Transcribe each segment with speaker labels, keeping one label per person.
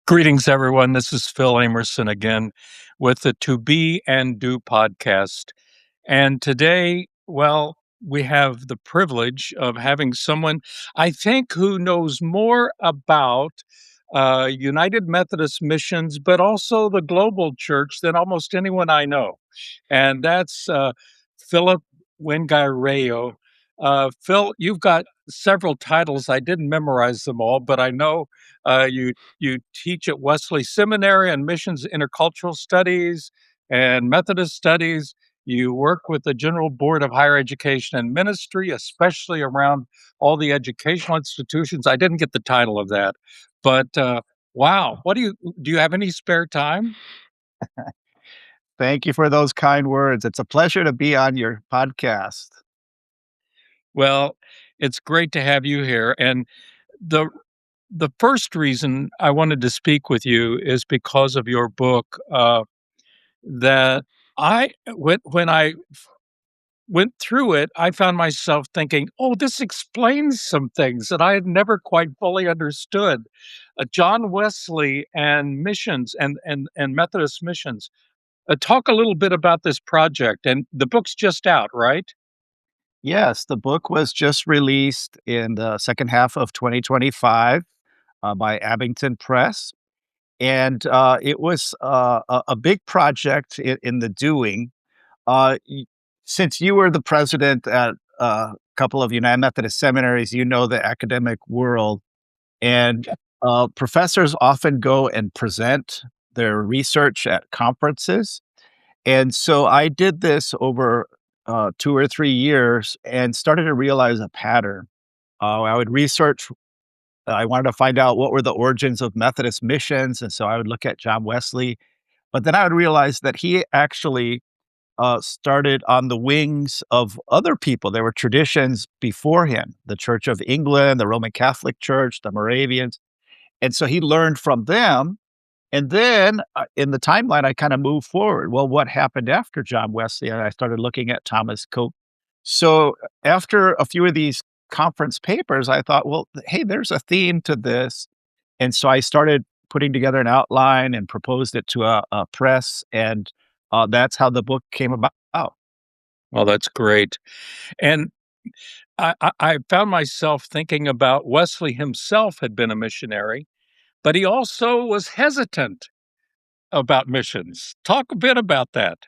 Speaker 1: Greetings, everyone. This is Phil Amerson again with the To Be and Do podcast. And today, we have the privilege of having someone I think who knows more about United Methodist Missions, but also the global church than almost anyone I know. And that's Philip Wingeier-Rayo. Phil, you've got several titles. I didn't memorize them all, but I know you teach at Wesley Seminary and Missions Intercultural Studies and Methodist Studies. You work with the General Board of Higher Education and Ministry, especially around all the educational institutions. I didn't get the title of that, but wow, what do you have any spare time?
Speaker 2: Thank you for those kind words. It's a pleasure to be on your podcast.
Speaker 1: Well, it's great to have you here. And the the first reason I wanted to speak with you is because of your book. That I when I went through it, I found myself thinking, "Oh, this explains some things that I had never quite fully understood." John Wesley and missions and Methodist missions. Talk a little bit about this project, and the book's just out, right?
Speaker 2: Yes, the book was just released in the second half of 2025 by Abington Press. And it was a big project in the doing. Since you were the president at a couple of United Methodist seminaries, you know the academic world. And professors often go and present their research at conferences. And so I did this over 2 or 3 years and started to realize a pattern. I would research I wanted to find out what were the origins of Methodist missions, and so I would look at John Wesley, but then I would realize that he actually, started on the wings of other people. There were traditions before him, the Church of England, the Roman Catholic Church, the Moravians, and so he learned from them. And then, in the timeline, I kinda moved forward. Well, what happened after John Wesley? And I started looking at Thomas Coke. So, after a few of these conference papers, I thought, "Well, hey, there's a theme to this." And so I started putting together an outline and proposed it to a press, and, that's how the book came about.
Speaker 1: Well, that's great. And I found myself thinking about Wesley himself had been a missionary, but he also was hesitant about missions. Talk a bit about that.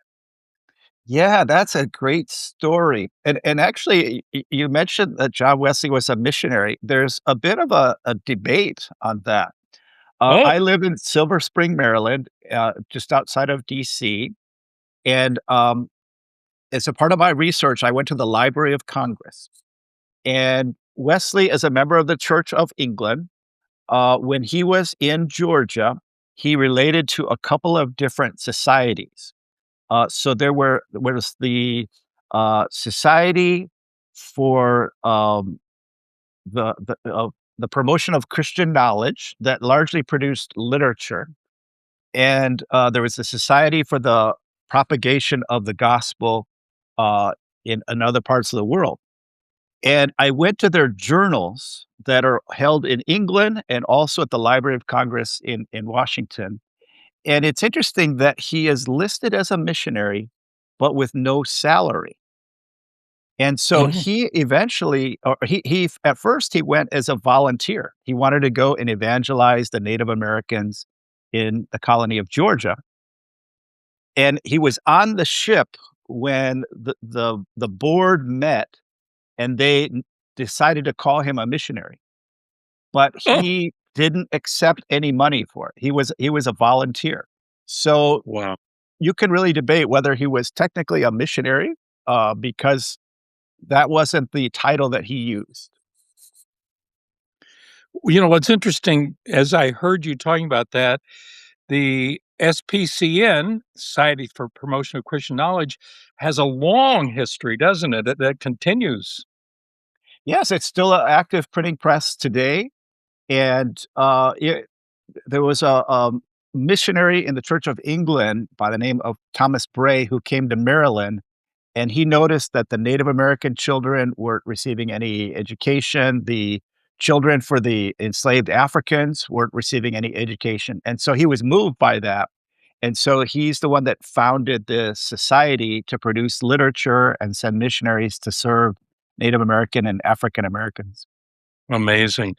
Speaker 2: Yeah, that's a great story. And actually, you mentioned that John Wesley was a missionary. There's a bit of a debate on that.
Speaker 1: Oh,
Speaker 2: I live in Silver Spring, Maryland, just outside of DC, and, as a part of my research, I went to the Library of Congress, and Wesley is a member of the Church of England. When he was in Georgia, he related to a couple of different societies. So there was the, Society for, the promotion of Christian knowledge that largely produced literature, and, there was the Society for the propagation of the gospel, uh, in other parts of the world. And I went to their journals that are held in England and also at the Library of Congress in Washington. And it's interesting that he is listed as a missionary, but with no salary. And so
Speaker 1: mhm.
Speaker 2: he eventually, or he at first he went as a volunteer. He wanted to go and evangelize the Native Americans in the colony of Georgia. And he was on the ship when the board met and they decided to call him a missionary, but
Speaker 1: Oh,
Speaker 2: he didn't accept any money for it. He was a volunteer. So
Speaker 1: wow.
Speaker 2: you can really debate whether he was technically a missionary, because that wasn't the title that he used.
Speaker 1: You know, what's interesting, as I heard you talking about that, the SPCN, Society for Promotion of Christian Knowledge, has a long history, doesn't it? That continues.
Speaker 2: Yes, it's still an active printing press today, and there was a missionary in the Church of England by the name of Thomas Bray who came to Maryland, and he noticed that the Native American children weren't receiving any education. The children for the enslaved Africans weren't receiving any education, and so he was moved by that. And so he's the one that founded the society to produce literature and send missionaries to serve Native American and African Americans.
Speaker 1: Amazing.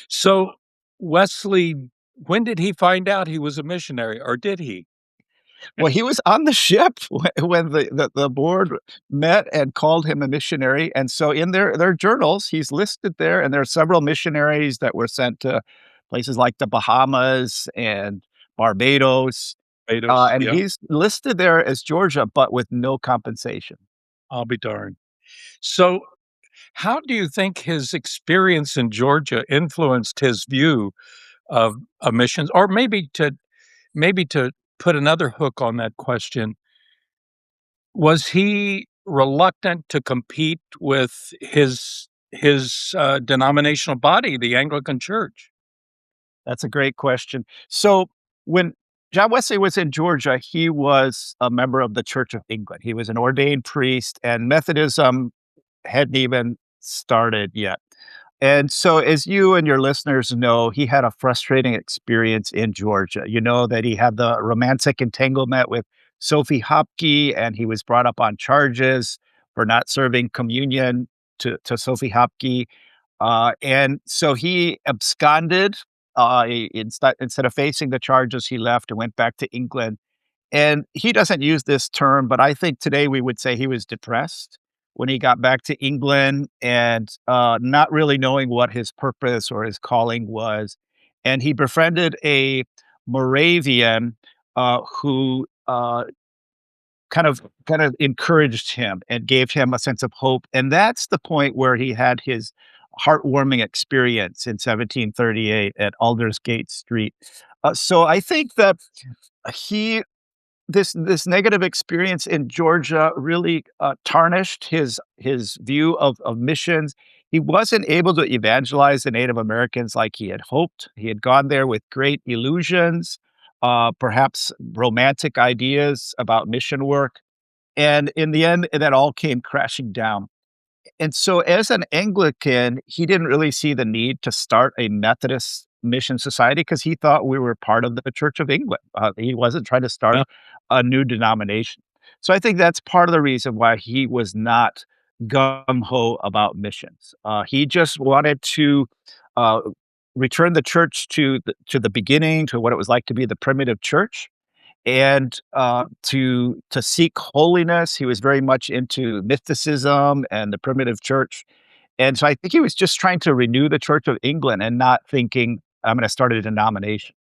Speaker 1: So, Wesley, when did he find out he was a missionary, or did he?
Speaker 2: Well, he was on the ship when the board met and called him a missionary, and so in their journals, he's listed there, and there are several missionaries that were sent to places like the Bahamas and Barbados,
Speaker 1: Potatoes,
Speaker 2: and
Speaker 1: yeah,
Speaker 2: he's listed there as Georgia, but with no compensation.
Speaker 1: I'll be darned. So, how do you think his experience in Georgia influenced his view of missions? Or maybe to put another hook on that question, was he reluctant to compete with his denominational body, the Anglican Church?
Speaker 2: That's a great question. So when John Wesley was in Georgia, he was a member of the Church of England. He was an ordained priest, and Methodism hadn't even started yet. And so, as you and your listeners know, he had a frustrating experience in Georgia. You know that he had the romantic entanglement with Sophie Hopke, and he was brought up on charges for not serving communion to Sophie Hopke. And so he absconded. Instead of facing the charges, he left and went back to England. And he doesn't use this term, but I think today we would say he was depressed when he got back to England and not really knowing what his purpose or his calling was. And he befriended a Moravian who kind of encouraged him and gave him a sense of hope. And that's the point where he had his heartwarming experience in 1738 at Aldersgate Street. So I think that he this negative experience in Georgia really tarnished his view of missions. He wasn't able to evangelize the Native Americans like he had hoped. He had gone there with great illusions, perhaps romantic ideas about mission work, and in the end, that all came crashing down. And so as an Anglican, he didn't really see the need to start a Methodist mission society because he thought we were part of the Church of England. He wasn't trying to start
Speaker 1: Yeah.
Speaker 2: a new denomination. So I think that's part of the reason why he was not gung ho about missions. He just wanted to uh, return the church to the beginning, to what it was like to be the primitive church, and to seek holiness. He was very much into mysticism and the primitive church, and so I think he was just trying to renew the Church of England and not thinking, "I'm gonna start a denomination."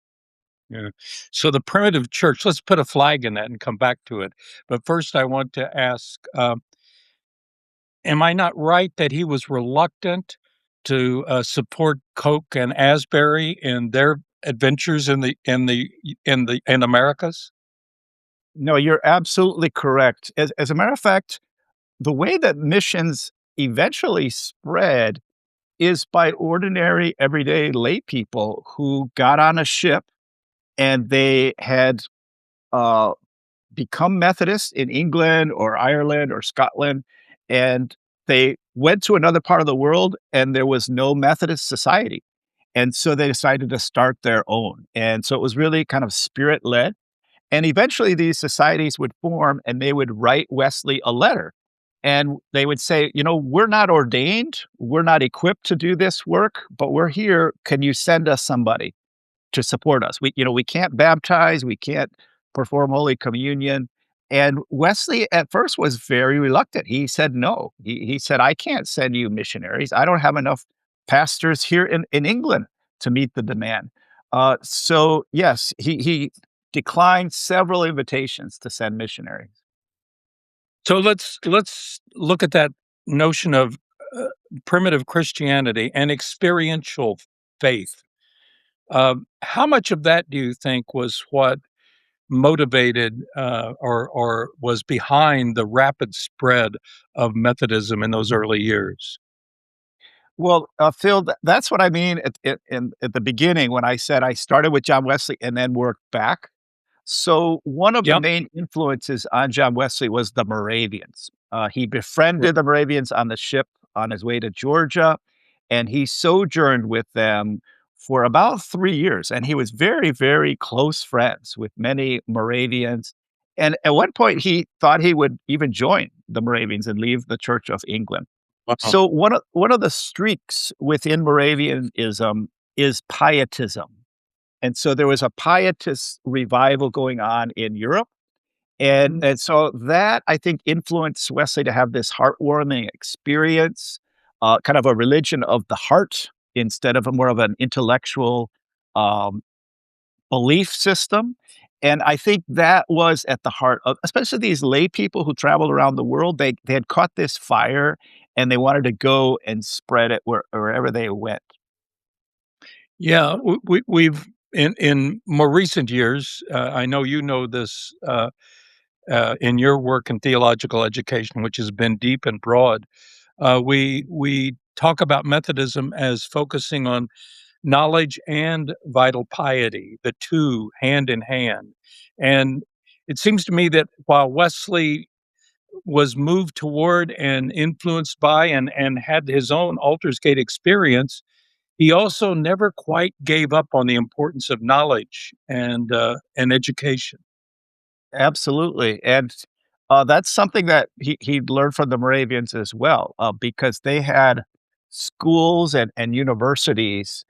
Speaker 1: Yeah. So the primitive church, let's put a flag in that and come back to it. But first, I want to ask, am I not right that he was reluctant to support Coke and Asbury in their adventures in Americas?
Speaker 2: No, you're absolutely correct. As a matter of fact, the way that missions eventually spread is by ordinary, everyday lay people who got on a ship and they had, uh become Methodists in England or Ireland or Scotland, and they went to another part of the world and there was no Methodist society. And so they decided to start their own. And so it was really kind of spirit led. And eventually these societies would form and they would write Wesley a letter. And they would say, we're not ordained, we're not equipped to do this work, but we're here. Can you send us somebody to support us? We can't baptize, we can't perform Holy Communion. And Wesley at first was very reluctant. He said no. He said, I can't send you missionaries. I don't have enough pastors here in England to meet the demand. So yes, he declined several invitations to send missionaries.
Speaker 1: So let's look at that notion of uh, primitive Christianity and experiential faith. How much of that do you think was what motivated or was behind the rapid spread of Methodism in those early years?
Speaker 2: Well, Phil, that's what I mean at the beginning when I said I started with John Wesley and then worked back. So one of the
Speaker 1: Yep.
Speaker 2: main influences on John Wesley was the Moravians. He befriended the Moravians on the ship on his way to Georgia, and he sojourned with them for about 3 years, and he was very, very close friends with many Moravians, and at one point, he thought he would even join the Moravians and leave the Church of England.
Speaker 1: Wow.
Speaker 2: So one of the streaks within Moravianism is pietism, and so there was a pietist revival going on in Europe, and so that, I think, influenced Wesley to have this heartwarming experience, kind of a religion of the heart instead of a more of an intellectual, um, belief system, and I think that was at the heart of especially these lay people who traveled around the world, they had caught this fire, and they wanted to go and spread it wherever they went.
Speaker 1: Yeah, we've in more recent years, I know you know this, in your work in theological education, which has been deep and broad. We talk about Methodism as focusing on knowledge and vital piety, the two hand in hand. And it seems to me that while Wesley was moved toward and influenced by and had his own Aldersgate experience, he also never quite gave up on the importance of knowledge and education.
Speaker 2: Absolutely, and, that's something that he learned from the Moravians as well, because they had schools and universities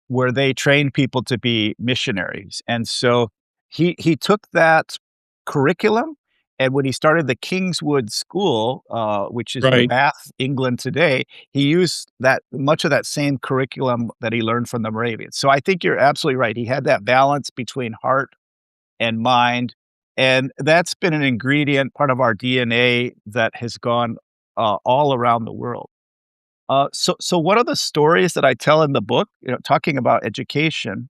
Speaker 2: where they trained people to be missionaries, and so he took that curriculum, and when he started the Kingswood School, which is in
Speaker 1: Right.
Speaker 2: Bath, England today, he used that much of that same curriculum that he learned from the Moravians. So I think you're absolutely right. He had that balance between heart and mind. And that's been an ingredient, part of our DNA that has gone all around the world. So one of the stories that I tell in the book, talking about education,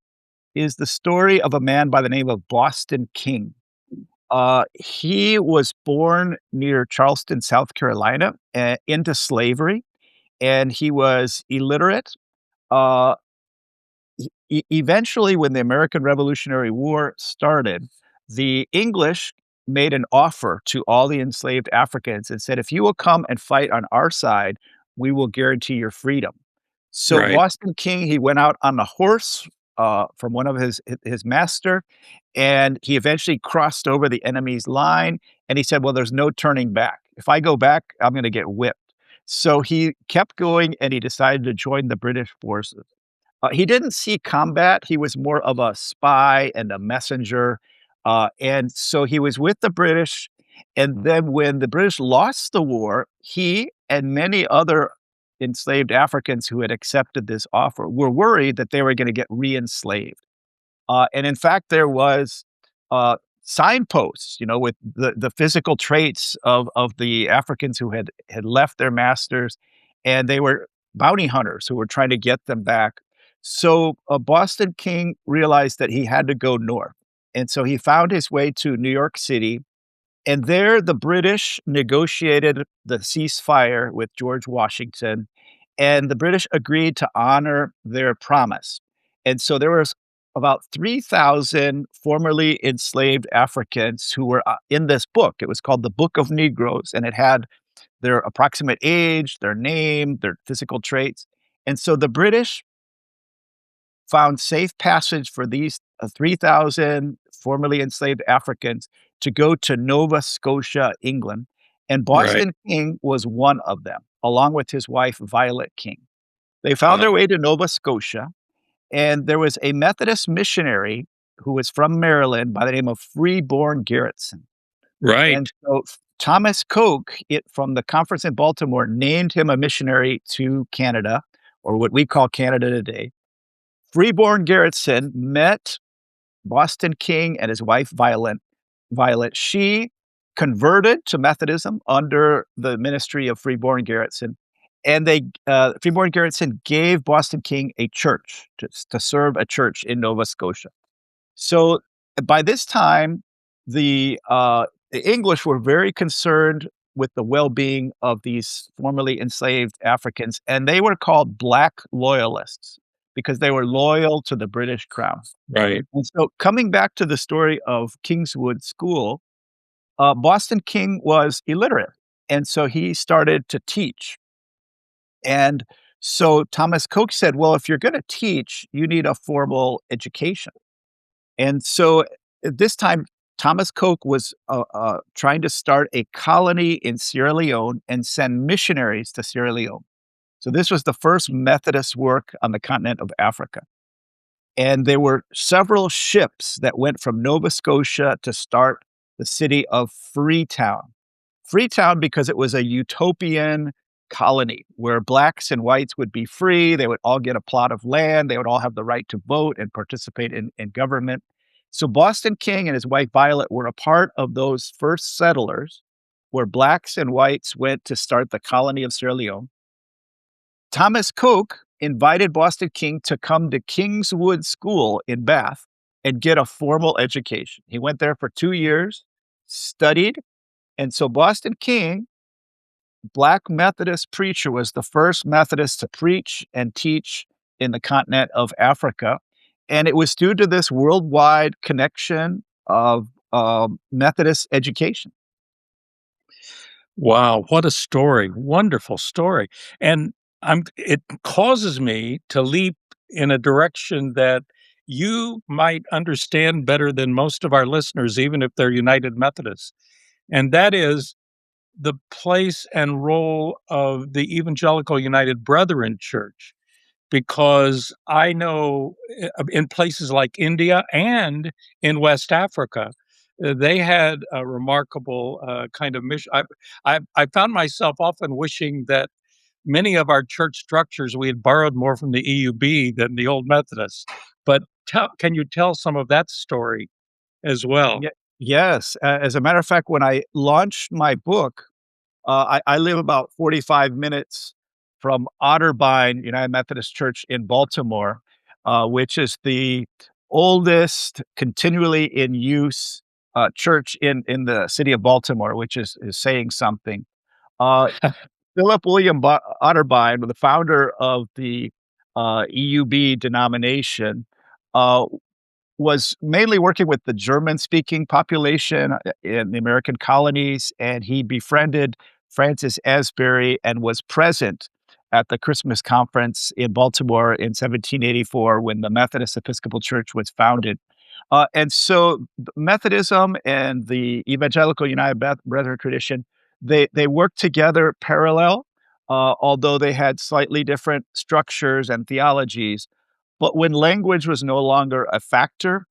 Speaker 2: is the story of a man by the name of Boston King. He was born near Charleston, South Carolina, into slavery, and he was illiterate. Uh, Eventually, when the American Revolutionary War started, the English made an offer to all the enslaved Africans and said, "If you will come and fight on our side, we will guarantee your freedom." So
Speaker 1: Right.
Speaker 2: Boston King, he went out on a horse, from one of his master, and he eventually crossed over the enemy's line, and he said, "Well, there's no turning back. If I go back, I'm gonna get whipped." So he kept going, and he decided to join the British forces. He didn't see combat, he was more of a spy and a messenger, and so he was with the British, and then when the British lost the war, he and many other enslaved Africans who had accepted this offer were worried that they were gonna get re-enslaved. And in fact, there was, signposts, with the physical traits of the Africans who had left their masters, and they were bounty hunters who were trying to get them back. So, Boston King realized that he had to go north, and so he found his way to New York City, and there, the British negotiated the ceasefire with George Washington, and the British agreed to honor their promise. And so there was about 3,000 formerly enslaved Africans who were in this book. It was called the Book of Negroes, and it had their approximate age, their name, their physical traits. And so the British found safe passage for these 3,000 formerly enslaved Africans to go to Nova Scotia, England, and
Speaker 1: Right.
Speaker 2: Boston King was one of them, along with his wife, Violet King. They found
Speaker 1: Wow.
Speaker 2: their way to Nova Scotia, and there was a Methodist missionary who was from Maryland by the name of Freeborn Garretson. And
Speaker 1: Right.
Speaker 2: so Thomas Koch, from the conference in Baltimore, named him a missionary to Canada, or what we call Canada today. Freeborn Garretson met Boston King and his wife, Violet. She converted to Methodism under the ministry of Freeborn Garretson, and Freeborn Garretson gave Boston King a church to serve a church in Nova Scotia. So by this time, the English were very concerned with the well-being of these formerly enslaved Africans, and they were called Black Loyalists because they were loyal to the British Crown.
Speaker 1: Right.
Speaker 2: And so coming back to the story of Kingswood School, Boston King was illiterate, and so he started to teach. And So Thomas Coke said, well, if you're going to teach, you need a formal education. And so at this time, Thomas Coke was trying to start a colony in Sierra Leone and send missionaries to Sierra Leone. So this was the first Methodist work on the continent of Africa. And there were several ships that went from Nova Scotia to start the city of Freetown. Freetown because it was a utopian colony where blacks and whites would be free. They would all get a plot of land. They would all have the right to vote and participate in government. So Boston King and his wife Violet were a part of those first settlers where blacks and whites went to start the colony of Sierra Leone. Thomas Coke invited Boston King to come to Kingswood School in Bath and get a formal education. He went there for 2 years, studied, and so Boston King, Black Methodist preacher, was the first Methodist to preach and teach in the continent of Africa. And it was due to this worldwide connection of Methodist education.
Speaker 1: Wow, what a story. Wonderful story. And it causes me to leap in a direction that you might understand better than most of our listeners, even if they're United Methodists. And that is the place and role of the Evangelical United Brethren Church. Because I know in places like India and in West Africa, they had a remarkable kind of mission. I found myself often wishing that many of our church structures we had borrowed more from the EUB than the old Methodists. But can you tell some of that story as well?
Speaker 2: Yes. As a matter of fact, when I launched my book, I live about 45 minutes from Otterbein United Methodist Church in Baltimore, which is the oldest continually in use church in the city of Baltimore, which is saying something. Uh, Philip Otterbein, the founder of the EUB denomination, uh, was mainly working with the German-speaking population in the American colonies, and he befriended Francis Asbury and was present at the Christmas conference in Baltimore in 1784 when the Methodist Episcopal Church was founded. And so Methodism and the Evangelical United Brethren tradition, they work together parallel, although they had slightly different structures and theologies. But when language was no longer a factor,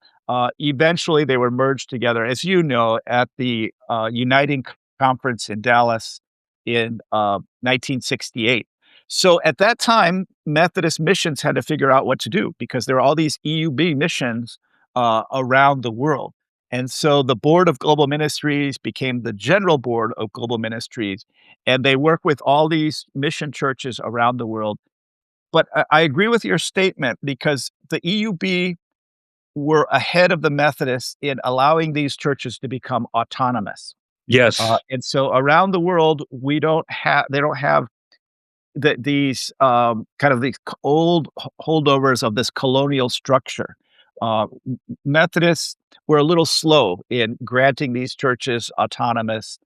Speaker 2: eventually they were merged together, as you know, at the Uniting Conference in Dallas in 1968. So at that time, Methodist missions had to figure out what to do because there were all these EUB missions around the world. And so the Board of Global Ministries became the General Board of Global Ministries, and they work with all these mission churches around the world. But I agree with your statement because the EUB were ahead of the Methodists in allowing these churches to become autonomous.
Speaker 1: Yes.
Speaker 2: And so around the world, they don't have these kind of these old holdovers of this colonial structure. Methodists were a little slow in granting these churches autonomous,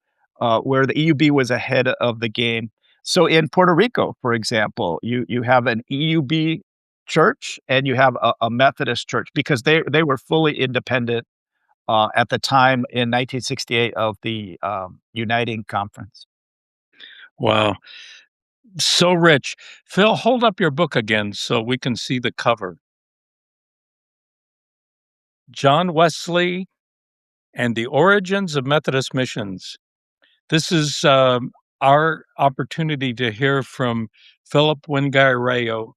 Speaker 2: where the EUB was ahead of the game. So in Puerto Rico, for example, you have an EUB church and you have a Methodist church because they were fully independent at the time in 1968 of the Uniting Conference.
Speaker 1: Wow. So rich. Phil, hold up your book again so we can see the cover. John Wesley and the Origins of Methodist Missions. This is our opportunity to hear from Philip Wingeier-Rayo.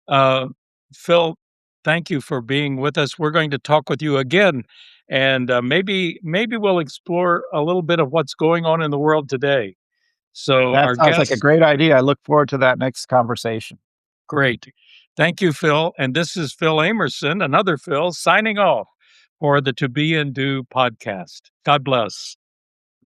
Speaker 1: Uh, Phil, thank you for being with us. We're going to talk with you again, and maybe we'll explore a little bit of what's going on in the world today. So
Speaker 2: That
Speaker 1: our
Speaker 2: sounds like a
Speaker 1: guest,
Speaker 2: great idea. I look forward to that next conversation.
Speaker 1: great. Thank you, Phil. And this is Phil Amerson, another Phil, signing off for the To Be and Do podcast. God bless.